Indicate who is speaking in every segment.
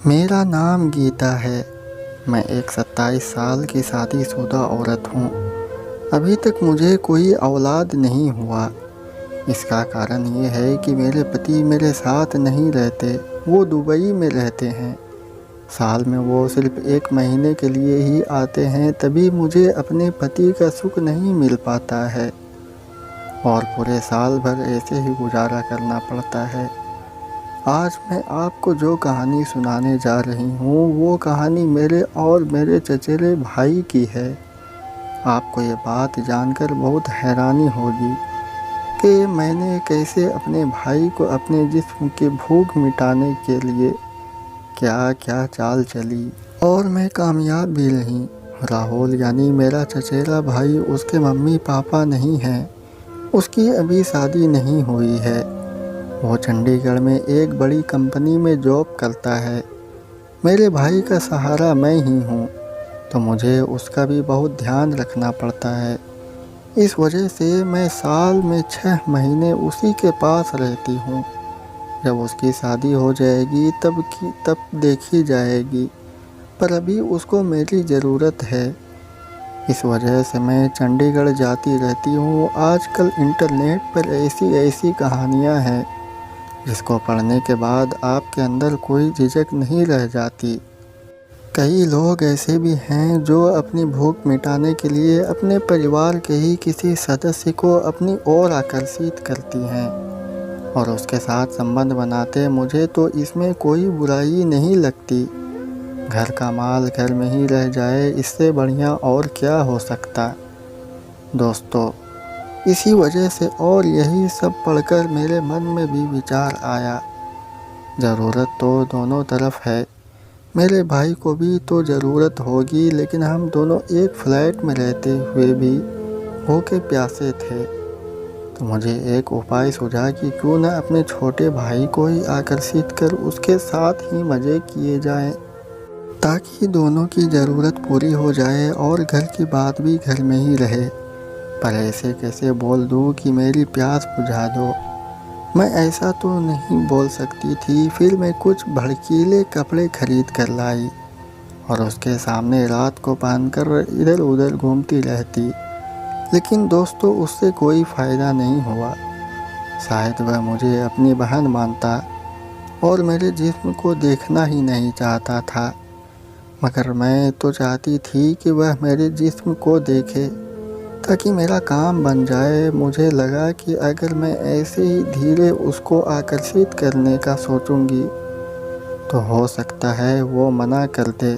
Speaker 1: मेरा नाम गीता है। मैं एक 27 साल की शादीशुदा औरत हूँ। अभी तक मुझे कोई औलाद नहीं हुआ। इसका कारण ये है कि मेरे पति मेरे साथ नहीं रहते, वो दुबई में रहते हैं। साल में वो सिर्फ 1 महीने के लिए ही आते हैं, तभी मुझे अपने पति का सुख नहीं मिल पाता है और पूरे साल भर ऐसे ही गुजारा करना पड़ता है। आज मैं आपको जो कहानी सुनाने जा रही हूँ वो कहानी मेरे और मेरे चचेरे भाई की है। आपको ये बात जानकर बहुत हैरानी होगी कि मैंने कैसे अपने भाई को अपने जिस्म की भूख मिटाने के लिए क्या क्या चाल चली और मैं कामयाब भी रही। राहुल यानी मेरा चचेरा भाई, उसके मम्मी पापा नहीं हैं, उसकी अभी शादी नहीं हुई है। वो चंडीगढ़ में एक बड़ी कंपनी में जॉब करता है। मेरे भाई का सहारा मैं ही हूँ, तो मुझे उसका भी बहुत ध्यान रखना पड़ता है। इस वजह से मैं साल में 6 महीने उसी के पास रहती हूँ। जब उसकी शादी हो जाएगी तब देखी जाएगी, पर अभी उसको मेरी ज़रूरत है। इस वजह से मैं चंडीगढ़ जाती रहती हूँ। आजकल इंटरनेट पर ऐसी ऐसी कहानियाँ हैं जिसको पढ़ने के बाद आपके अंदर कोई झिझक नहीं रह जाती। कई लोग ऐसे भी हैं जो अपनी भूख मिटाने के लिए अपने परिवार के ही किसी सदस्य को अपनी ओर आकर्षित करती हैं और उसके साथ संबंध बनाते। मुझे तो इसमें कोई बुराई नहीं लगती। घर का माल घर में ही रह जाए, इससे बढ़िया और क्या हो सकता। दोस्तों, इसी वजह से और यही सब पढ़कर मेरे मन में भी विचार आया, ज़रूरत तो दोनों तरफ है। मेरे भाई को भी तो ज़रूरत होगी, लेकिन हम दोनों एक फ्लैट में रहते हुए भी भूखे प्यासे थे। तो मुझे एक उपाय सूझा कि क्यों न अपने छोटे भाई को ही आकर्षित कर उसके साथ ही मज़े किए जाएं, ताकि दोनों की ज़रूरत पूरी हो जाए और घर की बात भी घर में ही रहे। पर ऐसे कैसे बोल दूँ कि मेरी प्यास बुझा दो। मैं ऐसा तो नहीं बोल सकती थी। फिर मैं कुछ भड़कीले कपड़े खरीद कर लाई और उसके सामने रात को पहनकर इधर उधर घूमती रहती। लेकिन दोस्तों, उससे कोई फ़ायदा नहीं हुआ। शायद वह मुझे अपनी बहन मानता और मेरे जिस्म को देखना ही नहीं चाहता था, मगर मैं तो चाहती थी कि वह मेरे जिस्म को देखे ताकि मेरा काम बन जाए। मुझे लगा कि अगर मैं ऐसे ही धीरे उसको आकर्षित करने का सोचूंगी तो हो सकता है वो मना कर दे।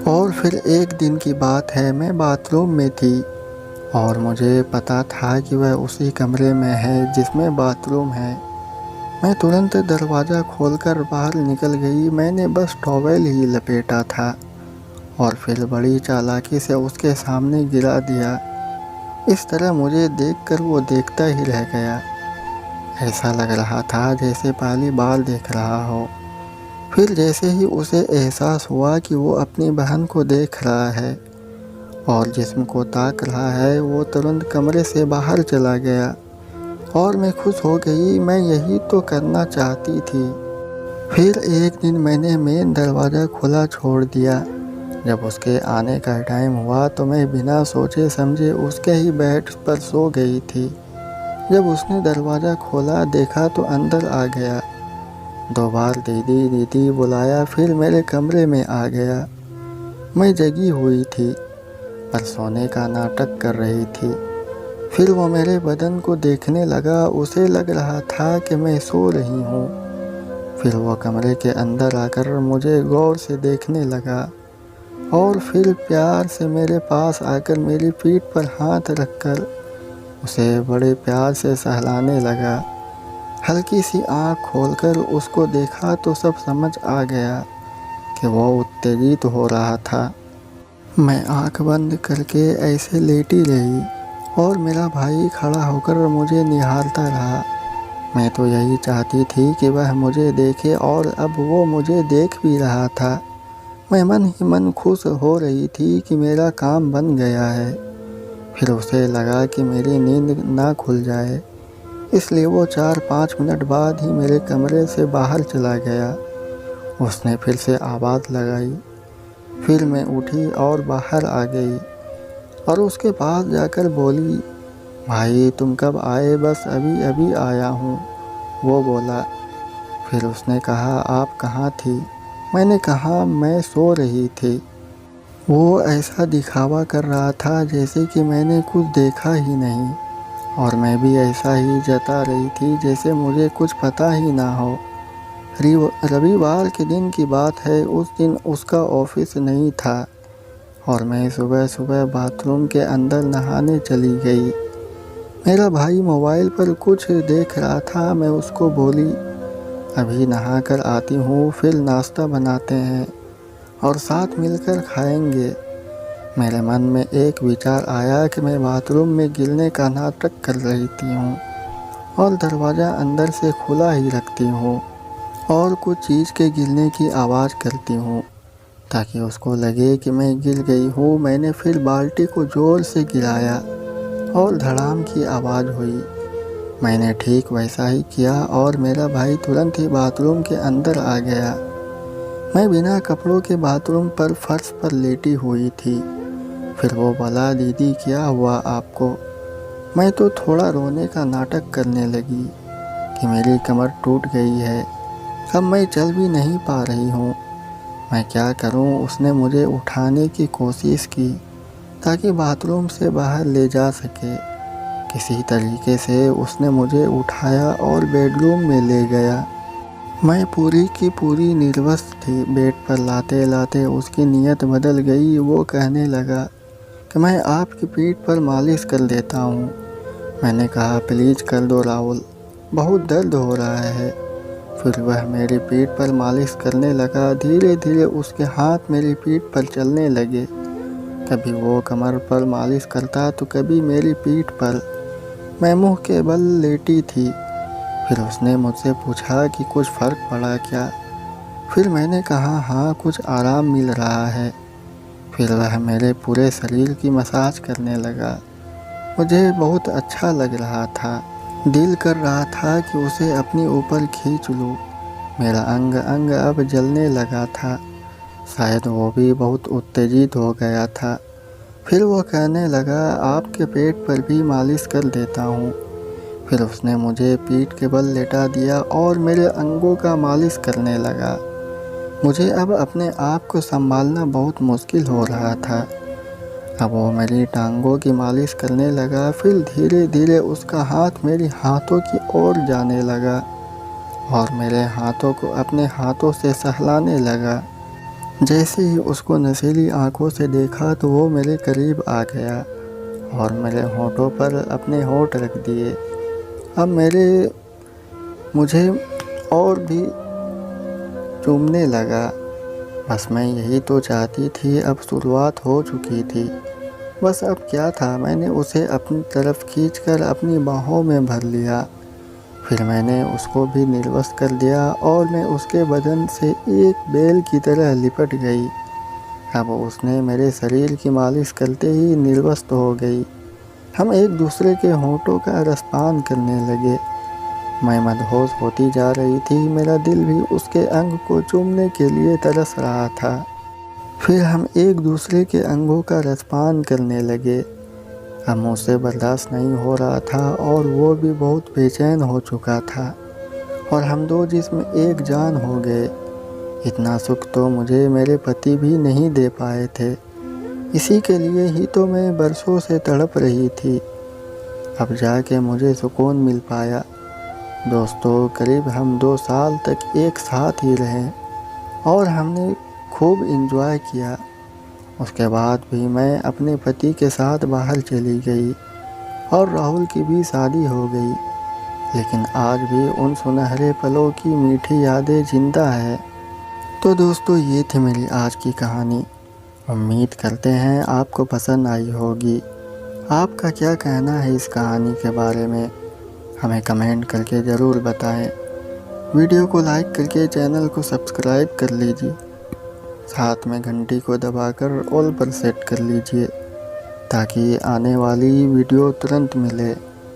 Speaker 1: और फिर एक दिन की बात है, मैं बाथरूम में थी और मुझे पता था कि वह उसी कमरे में है जिसमें बाथरूम है। मैं तुरंत दरवाज़ा खोलकर बाहर निकल गई। मैंने बस टॉवेल ही लपेटा था और फिर बड़ी चालाकी से उसके सामने गिरा दिया। इस तरह मुझे देखकर वो देखता ही रह गया। ऐसा लग रहा था जैसे पहली बार देख रहा हो। फिर जैसे ही उसे एहसास हुआ कि वो अपनी बहन को देख रहा है और जिस्म को ताक रहा है, वो तुरंत कमरे से बाहर चला गया और मैं खुश हो गई। मैं यही तो करना चाहती थी। फिर एक दिन मैंने मेन दरवाज़ा खुला छोड़ दिया। जब उसके आने का टाइम हुआ तो मैं बिना सोचे समझे उसके ही बेड पर सो गई थी। जब उसने दरवाज़ा खोला, देखा तो अंदर आ गया। 2 बार दीदी दीदी बुलाया, फिर मेरे कमरे में आ गया। मैं जगी हुई थी पर सोने का नाटक कर रही थी। फिर वो मेरे बदन को देखने लगा। उसे लग रहा था कि मैं सो रही हूँ। फिर वो कमरे के अंदर आकर मुझे गौर से देखने लगा और फिर प्यार से मेरे पास आकर मेरी पीठ पर हाथ रखकर उसे बड़े प्यार से सहलाने लगा। हल्की सी आँख खोलकर उसको देखा तो सब समझ आ गया कि वो उत्तेजित हो रहा था। मैं आँख बंद करके ऐसे लेटी रही और मेरा भाई खड़ा होकर मुझे निहारता रहा। मैं तो यही चाहती थी कि वह मुझे देखे और अब वो मुझे देख भी रहा था। मैं मन ही मन खुश हो रही थी कि मेरा काम बन गया है। फिर उसे लगा कि मेरी नींद ना खुल जाए, इसलिए वो 4-5 मिनट बाद ही मेरे कमरे से बाहर चला गया उसने फिर से आवाज़ लगाई। फिर मैं उठी और बाहर आ गई और उसके पास जाकर बोली, भाई तुम कब आए? बस अभी अभी आया हूँ, वो बोला। फिर उसने कहा, आप कहाँ थी? मैंने कहा, मैं सो रही थी। वो ऐसा दिखावा कर रहा था जैसे कि मैंने कुछ देखा ही नहीं, और मैं भी ऐसा ही जता रही थी जैसे मुझे कुछ पता ही ना हो। रविवार के दिन की बात है। उस दिन उसका ऑफिस नहीं था और मैं सुबह सुबह बाथरूम के अंदर नहाने चली गई। मेरा भाई मोबाइल पर कुछ देख रहा था। मैं उसको बोली, अभी नहा कर आती हूँ, फिर नाश्ता बनाते हैं और साथ मिलकर खाएंगे। मेरे मन में एक विचार आया कि मैं बाथरूम में गिरने का नाटक कर रही थी हूँ और दरवाज़ा अंदर से खुला ही रखती हूँ और कुछ चीज़ के गिरने की आवाज़ करती हूँ ताकि उसको लगे कि मैं गिर गई हूँ। मैंने फिर बाल्टी को ज़ोर से गिराया और धड़ाम की आवाज़ हुई। मैंने ठीक वैसा ही किया और मेरा भाई तुरंत ही बाथरूम के अंदर आ गया। मैं बिना कपड़ों के बाथरूम पर फर्श पर लेटी हुई थी। फिर वो बोला, दीदी क्या हुआ आपको? मैं तो थोड़ा रोने का नाटक करने लगी कि मेरी कमर टूट गई है, अब मैं चल भी नहीं पा रही हूँ, मैं क्या करूँ? उसने मुझे उठाने की कोशिश की ताकि बाथरूम से बाहर ले जा सके। किसी तरीके से उसने मुझे उठाया और बेडरूम में ले गया। मैं पूरी की पूरी निर्वस थी। बेड पर लाते लाते उसकी नीयत बदल गई। वो कहने लगा कि मैं आपकी पीठ पर मालिश कर देता हूँ। मैंने कहा, प्लीज़ कर दो राहुल, बहुत दर्द हो रहा है। फिर वह मेरी पीठ पर मालिश करने लगा। धीरे धीरे उसके हाथ मेरी पीठ पर चलने लगे। कभी वो कमर पर मालिश करता तो कभी मेरी पीठ पर। मैं मुंह के बल लेटी थी। फिर उसने मुझसे पूछा कि कुछ फ़र्क पड़ा क्या? फिर मैंने कहा, हाँ कुछ आराम मिल रहा है। फिर वह मेरे पूरे शरीर की मसाज करने लगा। मुझे बहुत अच्छा लग रहा था। दिल कर रहा था कि उसे अपने ऊपर खींच लूँ। मेरा अंग अंग अब जलने लगा था। शायद वो भी बहुत उत्तेजित हो गया था। फिर वो कहने लगा, आपके पेट पर भी मालिश कर देता हूँ। फिर उसने मुझे पीठ के बल लेटा दिया और मेरे अंगों का मालिश करने लगा। मुझे अब अपने आप को संभालना बहुत मुश्किल हो रहा था। अब वो मेरी टांगों की मालिश करने लगा। फिर धीरे धीरे उसका हाथ मेरे हाथों की ओर जाने लगा और मेरे हाथों को अपने हाथों से सहलाने लगा। जैसे ही उसको नशीली आंखों से देखा तो वो मेरे करीब आ गया और मेरे होठों पर अपने होठ रख दिए। अब मुझे और भी चूमने लगा। बस मैं यही तो चाहती थी। अब शुरुआत हो चुकी थी। बस अब क्या था, मैंने उसे अपनी तरफ खींचकर अपनी बाहों में भर लिया। फिर मैंने उसको भी निर्वस्त कर दिया और मैं उसके बदन से एक बेल की तरह लिपट गई। अब उसने मेरे शरीर की मालिश करते ही निर्वस्त हो गई। हम एक दूसरे के होठों का रसपान करने लगे। मैं मदहोश होती जा रही थी। मेरा दिल भी उसके अंग को चूमने के लिए तरस रहा था। फिर हम एक दूसरे के अंगों का रसपान करने लगे। अब मुझसे बर्दाश्त नहीं हो रहा था और वो भी बहुत बेचैन हो चुका था और हम दो जिस्म एक जान हो गए। इतना सुख तो मुझे मेरे पति भी नहीं दे पाए थे। इसी के लिए ही तो मैं बरसों से तड़प रही थी। अब जाके मुझे सुकून मिल पाया। दोस्तों, करीब हम 2 साल तक एक साथ ही रहे और हमने खूब एंजॉय किया। उसके बाद भी मैं अपने पति के साथ बाहर चली गई और राहुल की भी शादी हो गई। लेकिन आज भी उन सुनहरे पलों की मीठी यादें जिंदा है। तो दोस्तों, ये थी मेरी आज की कहानी। उम्मीद करते हैं आपको पसंद आई होगी। आपका क्या कहना है इस कहानी के बारे में? हमें कमेंट करके ज़रूर बताएं। वीडियो को लाइक करके चैनल को सब्सक्राइब कर लीजिए। साथ में घंटी को दबाकर ऑल पर सेट कर लीजिए ताकि आने वाली वीडियो तुरंत मिले।